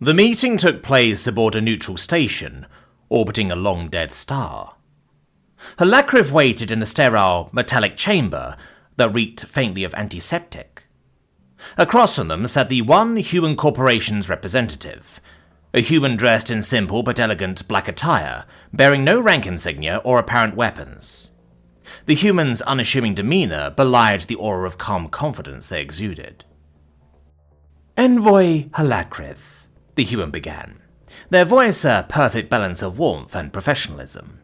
The meeting took place aboard a neutral station, orbiting a long-dead star. Halakriv waited in a sterile, metallic chamber that reeked faintly of antiseptic. Across from them sat the One Human Corporation's representative, a human dressed in simple but elegant black attire, bearing no rank insignia or apparent weapons. The human's unassuming demeanor belied the aura of calm confidence they exuded. "Envoy Halakriv," the human began, their voice a perfect balance of warmth and professionalism.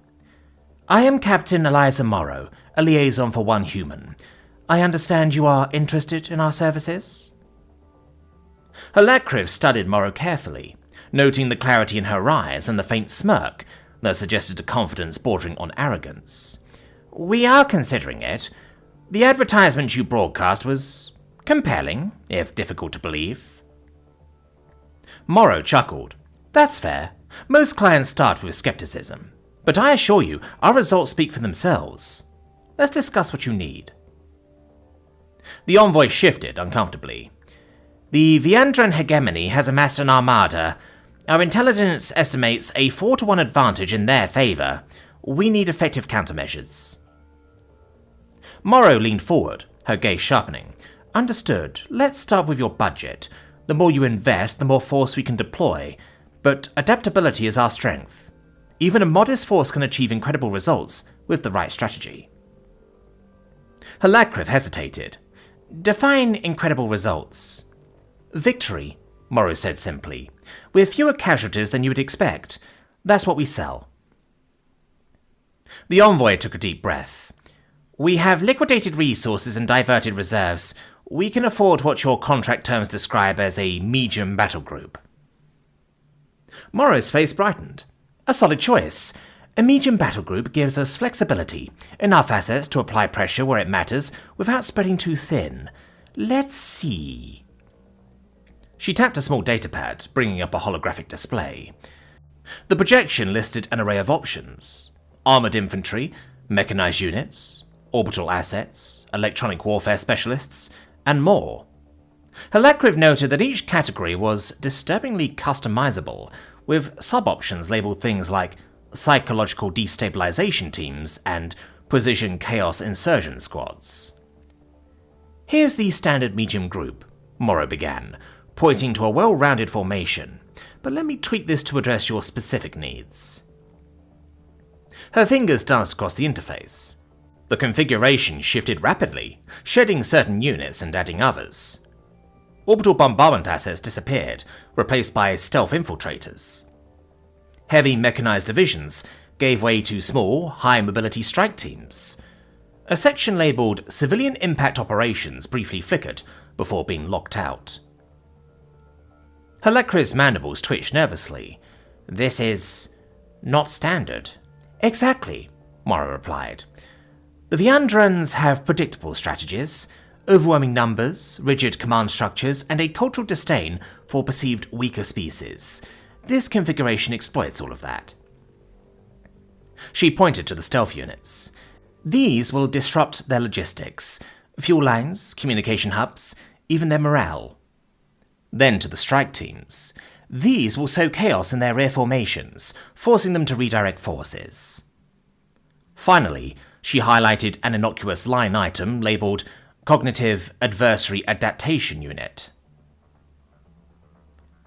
"I am Captain Eliza Morrow, a liaison for One Human. I understand you are interested in our services?" Halakriv studied Morrow carefully, noting the clarity in her eyes and the faint smirk that suggested a confidence bordering on arrogance. "We are considering it. The advertisement you broadcast was compelling, if difficult to believe." Morrow chuckled. "That's fair. Most clients start with skepticism. But I assure you, our results speak for themselves. Let's discuss what you need." The envoy shifted uncomfortably. "The Viandran hegemony has amassed an armada. Our intelligence estimates a 4-to-1 advantage in their favor. We need effective countermeasures." Morrow leaned forward, her gaze sharpening. "Understood. Let's start with your budget. The more you invest, the more force we can deploy. But adaptability is our strength. Even a modest force can achieve incredible results with the right strategy." Halakriv hesitated. "Define incredible results." "Victory," Morrow said simply, "with fewer casualties than you would expect. That's what we sell." The envoy took a deep breath. "We have liquidated resources and diverted reserves. We can afford what your contract terms describe as a medium battle group." Morrow's face brightened. "A solid choice. A medium battle group gives us flexibility, enough assets to apply pressure where it matters without spreading too thin. Let's see." She tapped a small datapad, bringing up a holographic display. The projection listed an array of options: armored infantry, mechanized units, orbital assets, electronic warfare specialists, and more. Halakriv noted that each category was disturbingly customizable, with sub-options labeled things like psychological destabilization teams and precision chaos insurgent squads. "Here's the standard medium group," Morrow began, pointing to a well-rounded formation, "but let me tweak this to address your specific needs." Her fingers danced across the interface. The configuration shifted rapidly, shedding certain units and adding others. Orbital bombardment assets disappeared, replaced by stealth infiltrators. Heavy mechanized divisions gave way to small, high-mobility strike teams. A section labeled Civilian Impact Operations briefly flickered before being locked out. Halakriv's mandibles twitched nervously. "This is not standard." "Exactly," Morrow replied. "The Viandrans have predictable strategies, overwhelming numbers, rigid command structures, and a cultural disdain for perceived weaker species. This configuration exploits all of that." She pointed to the stealth units. "These will disrupt their logistics, fuel lines, communication hubs, even their morale." Then to the strike teams. "These will sow chaos in their rear formations, forcing them to redirect forces." Finally, she highlighted an innocuous line item labeled Cognitive Adversary Adaptation Unit.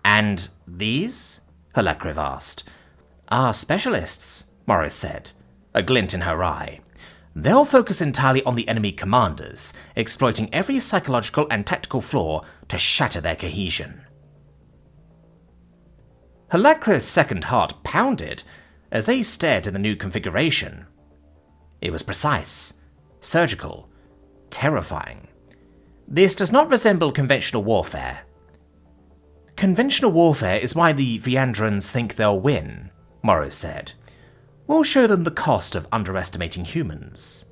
"And these?" Halakriv asked. "Are specialists," Morris said, a glint in her eye. "They'll focus entirely on the enemy commanders, exploiting every psychological and tactical flaw to shatter their cohesion." Halakriv's second heart pounded as they stared at the new configuration. It was precise, surgical, terrifying. "This does not resemble conventional warfare." "Conventional warfare is why the Viandrans think they'll win," Morrow said. "We'll show them the cost of underestimating humans."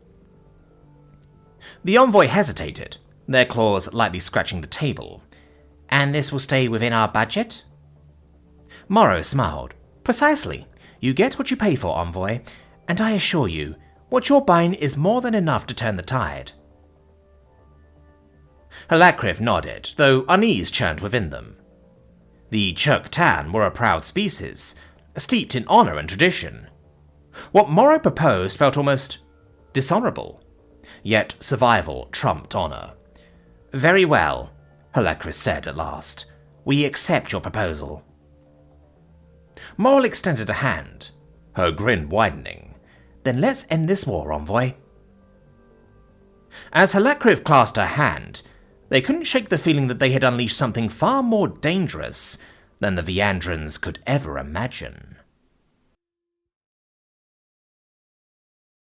The envoy hesitated, their claws lightly scratching the table. "And this will stay within our budget?" Morrow smiled. "Precisely. You get what you pay for, envoy, and I assure you, what you're buying is more than enough to turn the tide." Halakriv nodded, though unease churned within them. The Churktan were a proud species, steeped in honour and tradition. What Morrow proposed felt almost dishonourable, yet survival trumped honour. "Very well," Halakris said at last. "We accept your proposal." Morrill extended a hand, her grin widening. "Then let's end this war, envoy." As Halakris clasped her hand, they couldn't shake the feeling that they had unleashed something far more dangerous than the Viandrans could ever imagine.